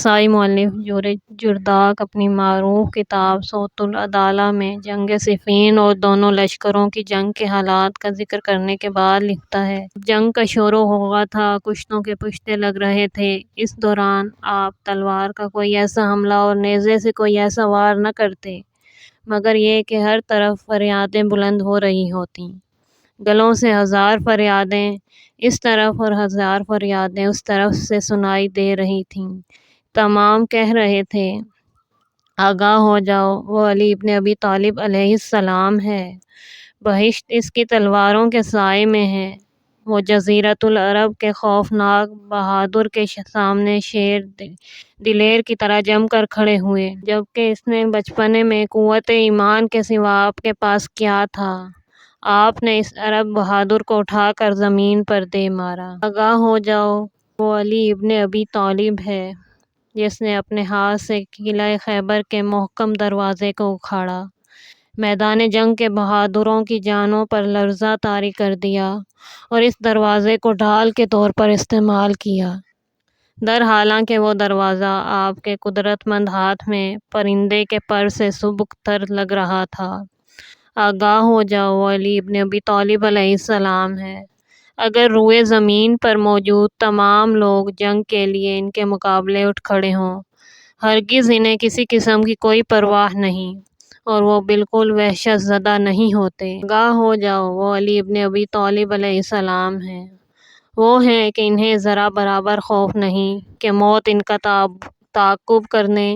عیسائی مؤلف جرداق اپنی معروف کتاب صوت العدالہ میں جنگ صفین اور دونوں لشکروں کی جنگ کے حالات کا ذکر کرنے کے بعد لکھتا ہے: جنگ کا شروع ہوا تھا، کشتوں کے پشتے لگ رہے تھے۔ اس دوران آپ تلوار کا کوئی ایسا حملہ اور نیزے سے کوئی ایسا وار نہ کرتے مگر یہ کہ ہر طرف فریادیں بلند ہو رہی ہوتیں۔ گلوں سے ہزار فریادیں اس طرف اور ہزار فریادیں اس طرف سے سنائی دے رہی تھیں۔ تمام کہہ رہے تھے: آگاہ ہو جاؤ، وہ علی ابن ابی طالب علیہ السلام ہے۔ بہشت اس کی تلواروں کے سائے میں ہے۔ وہ جزیرۃ العرب کے خوفناک بہادر کے سامنے شیر دلیر کی طرح جم کر کھڑے ہوئے، جبکہ اس نے بچپنے میں قوت ایمان کے سوا آپ کے پاس کیا تھا؟ آپ نے اس عرب بہادر کو اٹھا کر زمین پر دے مارا۔ آگاہ ہو جاؤ، وہ علی ابن ابی طالب ہے جس نے اپنے ہاتھ سے قلعہ خیبر کے محکم دروازے کو اکھاڑا، میدان جنگ کے بہادروں کی جانوں پر لرزہ طاری کر دیا اور اس دروازے کو ڈھال کے طور پر استعمال کیا۔ حالانکہ وہ دروازہ آپ کے قدرت مند ہاتھ میں پرندے کے پر سے سبک تر لگ رہا تھا۔ آگاہ ہو جاؤ، وہ علی ابن ابی طالب علیہ السلام ہے۔ اگر روئے زمین پر موجود تمام لوگ جنگ کے لیے ان کے مقابلے اٹھ کھڑے ہوں، ہرگز انہیں کسی قسم کی کوئی پرواہ نہیں اور وہ بالکل وحشت زدہ نہیں ہوتے۔ آگاہ ہو جاؤ، وہ علی ابن ابی طالب علیہ السلام ہے۔ وہ ہیں کہ انہیں ذرا برابر خوف نہیں کہ موت ان کا تعاقب کرنے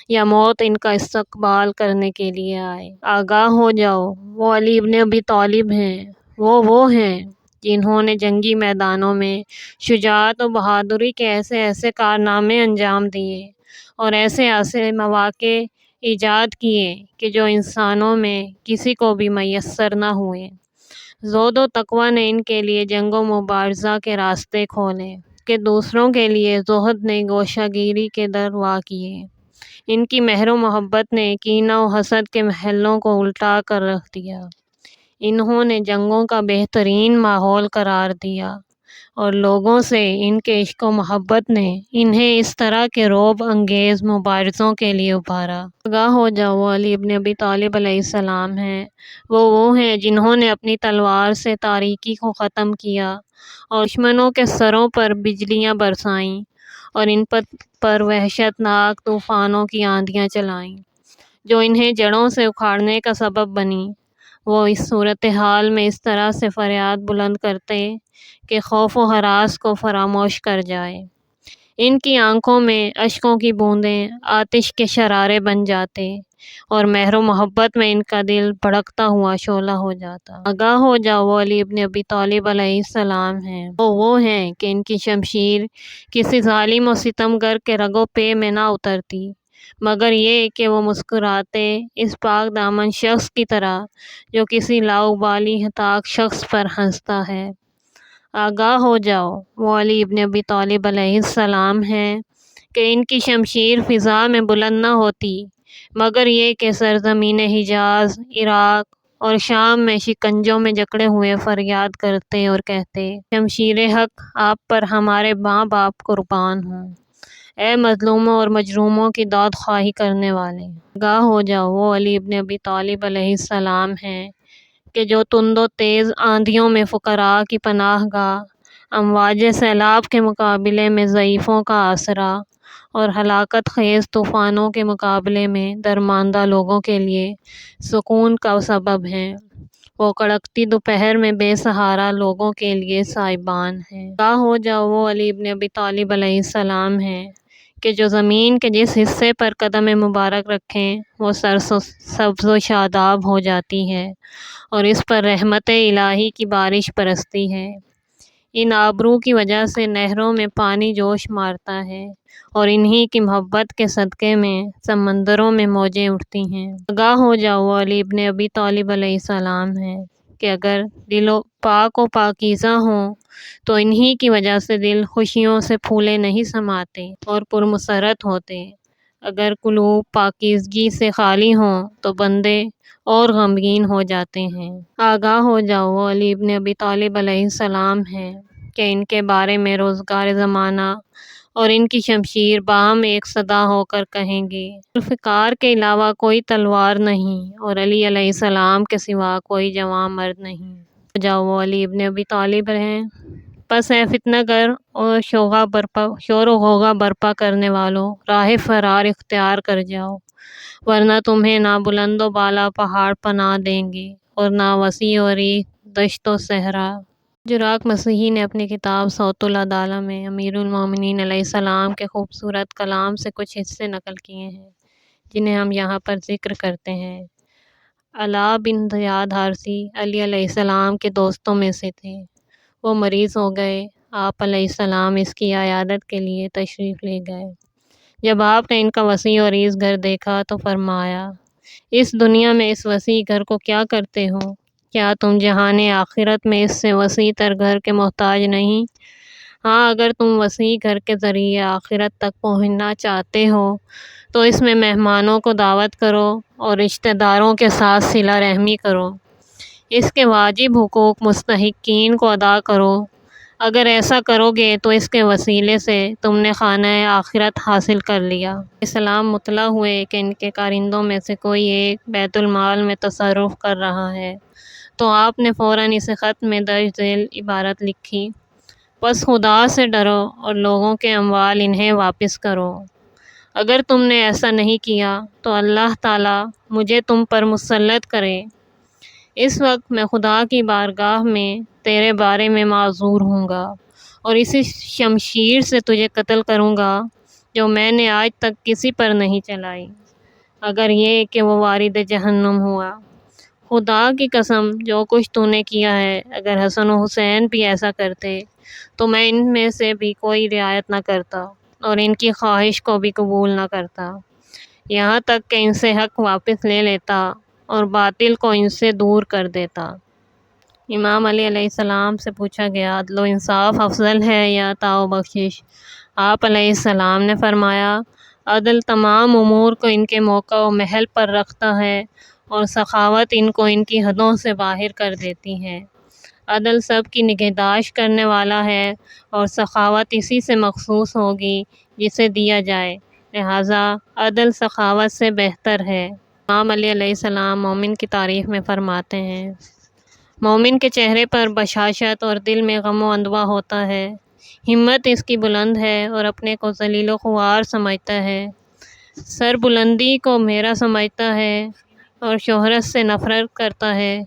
یا موت ان کا استقبال کرنے کے لیے آئے۔ آگاہ ہو جاؤ، وہ علی ابن ابی طالب ہیں۔ وہ ہیں جنہوں نے جنگی میدانوں میں شجاعت و بہادری کے ایسے ایسے کارنامے انجام دیے اور ایسے ایسے مواقع ایجاد کیے کہ جو انسانوں میں کسی کو بھی میسر نہ ہوئے۔ زہد و تقویٰ نے ان کے لیے جنگ و مبارزہ کے راستے کھولے کہ دوسروں کے لیے زہد نے گوشہ گیری کے در وا کیے۔ ان کی مہر و محبت نے کینہ و حسد کے محلوں کو الٹا کر رکھ دیا۔ انہوں نے جنگوں کا بہترین ماحول قرار دیا اور لوگوں سے ان کے عشق و محبت نے انہیں اس طرح کے رعب انگیز مبارزوں کے لیے ابھارا۔ آگاہ ہو جاؤ، وہ علی ابن ابی طالب علیہ السلام ہیں۔ وہ ہیں جنہوں نے اپنی تلوار سے تاریکی کو ختم کیا اور دشمنوں کے سروں پر بجلیاں برسائیں اور ان پر وحشت ناک طوفانوں کی آندھیاں چلائیں جو انہیں جڑوں سے اکھاڑنے کا سبب بنیں۔ وہ اس صورتحال میں اس طرح سے فریاد بلند کرتے کہ خوف و ہراس کو فراموش کر جائے۔ ان کی آنکھوں میں اشکوں کی بوندیں آتش کے شرارے بن جاتے اور مہر و محبت میں ان کا دل بھڑکتا ہوا شعلہ ہو جاتا۔ آگاہ ہو جاؤ، وہ علی ابن ابی طالب علیہ السلام ہیں۔ وہ ہیں کہ ان کی شمشیر کسی ظالم و ستمگر کے رگ و پے میں نہ اترتی مگر یہ کہ وہ مسکراتے اس پاک دامن شخص کی طرح جو کسی لاابالی ہتاک شخص پر ہنستا ہے۔ آگاہ ہو جاؤ، وہ علی ابن ابی طالب علیہ السلام ہیں کہ ان کی شمشیر فضا میں بلند نہ ہوتی مگر یہ کہ سرزمین حجاز، عراق اور شام میں شکنجوں میں جکڑے ہوئے فریاد کرتے اور کہتے: شمشیر حق آپ پر ہمارے ماں باپ قربان ہوں، اے مظلوموں اور مجروموں کی داد خواہی کرنے والے۔ آگاہ ہو جاؤ، وہ علی ابن ابی طالب علیہ السلام ہیں کہ جو تند و تیز آندھیوں میں فقراء کی پناہ گاہ، امواج سیلاب کے مقابلے میں ضعیفوں کا آسرا اور ہلاکت خیز طوفانوں کے مقابلے میں درماندہ لوگوں کے لیے سکون کا سبب ہیں۔ وہ کڑکتی دوپہر میں بے سہارا لوگوں کے لیے سائبان ہیں۔ آگاہ ہو جاؤ، وہ علی ابن ابی طالب علیہ السلام ہیں کہ جو زمین کے جس حصے پر قدم مبارک رکھیں وہ سبز و شاداب ہو جاتی ہے اور اس پر رحمت الہی کی بارش برستی ہے۔ ان آبرو کی وجہ سے نہروں میں پانی جوش مارتا ہے اور انہی کی محبت کے صدقے میں سمندروں میں موجیں اٹھتی ہیں۔ آگاہ ہو جاؤ، وہ علی ابن ابی طالب علیہ السلام ہیں کہ اگر دل پاک و پاکیزہ ہوں تو انہی کی وجہ سے دل خوشیوں سے پھولے نہیں سماتے اور پرمسرت ہوتے۔ اگر قلوب پاکیزگی سے خالی ہوں تو بندے اور غمگین ہو جاتے ہیں۔ آگاہ ہو جاؤ، وہ علی ابن ابی طالب علیہ السلام ہیں کہ ان کے بارے میں روزگار زمانہ اور ان کی شمشیر باہم ایک صدا ہو کر کہیں گے، ذوالفقار کے علاوہ کوئی تلوار نہیں اور علی علیہ السلام کے سوا کوئی جواں مرد نہیں۔ جاؤ وہ علی ابن ابی طالب ہیں۔ پس اے فتنہ گر اور شور و غوغا برپا کرنے والوں، راہ فرار اختیار کر جاؤ، ورنہ تمہیں نہ بلند و بالا پہاڑ پناہ دیں گے اور نہ وسیع و ریح دشت و صحرا۔ جراق مسیحی نے اپنی کتاب صوت العدالہ میں امیر المومنین علیہ السلام کے خوبصورت کلام سے کچھ حصے نقل کیے ہیں جنہیں ہم یہاں پر ذکر کرتے ہیں۔ علا بن زیاد حارثی علی علیہ السلام کے دوستوں میں سے تھے۔ وہ مریض ہو گئے، آپ علیہ السلام اس کی عیادت کے لیے تشریف لے گئے۔ جب آپ نے ان کا وسیع و عریض گھر دیکھا تو فرمایا، اس دنیا میں اس وسیع گھر کو کیا کرتے ہو؟ کیا تم جہان آخرت میں اس سے وسیع تر گھر کے محتاج نہیں؟ ہاں، اگر تم وسیع گھر کے ذریعے آخرت تک پہنچنا چاہتے ہو تو اس میں مہمانوں کو دعوت کرو اور رشتہ داروں کے ساتھ صلہ رحمی کرو، اس کے واجب حقوق مستحقین کو ادا کرو۔ اگر ایسا کرو گے تو اس کے وسیلے سے تم نے خانہ آخرت حاصل کر لیا۔ اسلام مطلع ہوئے کہ ان کے کارندوں میں سے کوئی ایک بیت المال میں تصرف کر رہا ہے، تو آپ نے فوراً اسے خط میں درج ذیل عبارت لکھی، بس خدا سے ڈرو اور لوگوں کے اموال انہیں واپس کرو۔ اگر تم نے ایسا نہیں کیا تو اللہ تعالیٰ مجھے تم پر مسلط کرے۔ اس وقت میں خدا کی بارگاہ میں تیرے بارے میں معذور ہوں گا اور اسی شمشیر سے تجھے قتل کروں گا جو میں نے آج تک کسی پر نہیں چلائی، اگر یہ کہ وہ وارد جہنم ہوا۔ خدا کی قسم، جو کچھ تو نے کیا ہے، اگر حسن و حسین بھی ایسا کرتے تو میں ان میں سے بھی کوئی رعایت نہ کرتا اور ان کی خواہش کو بھی قبول نہ کرتا، یہاں تک کہ ان سے حق واپس لے لیتا اور باطل کو ان سے دور کر دیتا۔ امام علی علیہ السلام سے پوچھا گیا، عدل و انصاف افضل ہے یا عطا و بخشش؟ آپ علیہ السلام نے فرمایا، عدل تمام امور کو ان کے موقع و محل پر رکھتا ہے اور سخاوت ان کو ان کی حدوں سے باہر کر دیتی ہے۔ عدل سب کی نگہداشت کرنے والا ہے اور سخاوت اسی سے مخصوص ہوگی جسے دیا جائے، لہٰذا عدل سخاوت سے بہتر ہے۔ امام علی علیہ السلام مومن کی تعریف میں فرماتے ہیں، مومن کے چہرے پر بشاشت اور دل میں غم و اندوہ ہوتا ہے، ہمت اس کی بلند ہے اور اپنے کو ذلیل و خوار سمجھتا ہے، سر بلندی کو میرا سمجھتا ہے اور شہرت سے نفرت کرتا ہے،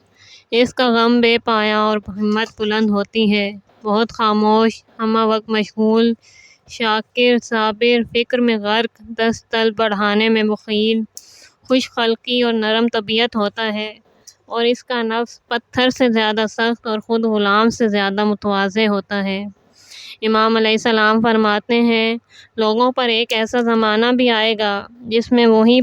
اس کا غم بے پایاں اور ہمت بلند ہوتی ہے، بہت خاموش، ہمہ وقت مشغول، شاکر، صابر، فکر میں غرق، دست طلب بڑھانے میں بخیل، خوش خلقی اور نرم طبیعت ہوتا ہے، اور اس کا نفس پتھر سے زیادہ سخت اور خود غلام سے زیادہ متواضع ہوتا ہے۔ امام علیہ السلام فرماتے ہیں، لوگوں پر ایک ایسا زمانہ بھی آئے گا جس میں وہی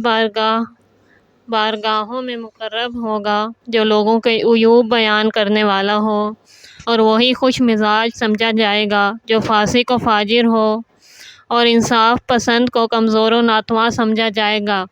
بارگاہوں میں مقرب ہوگا جو لوگوں کے عیوب بیان کرنے والا ہو، اور وہی خوش مزاج سمجھا جائے گا جو فاسق و فاجر ہو، اور انصاف پسند کو کمزور و ناتواں سمجھا جائے گا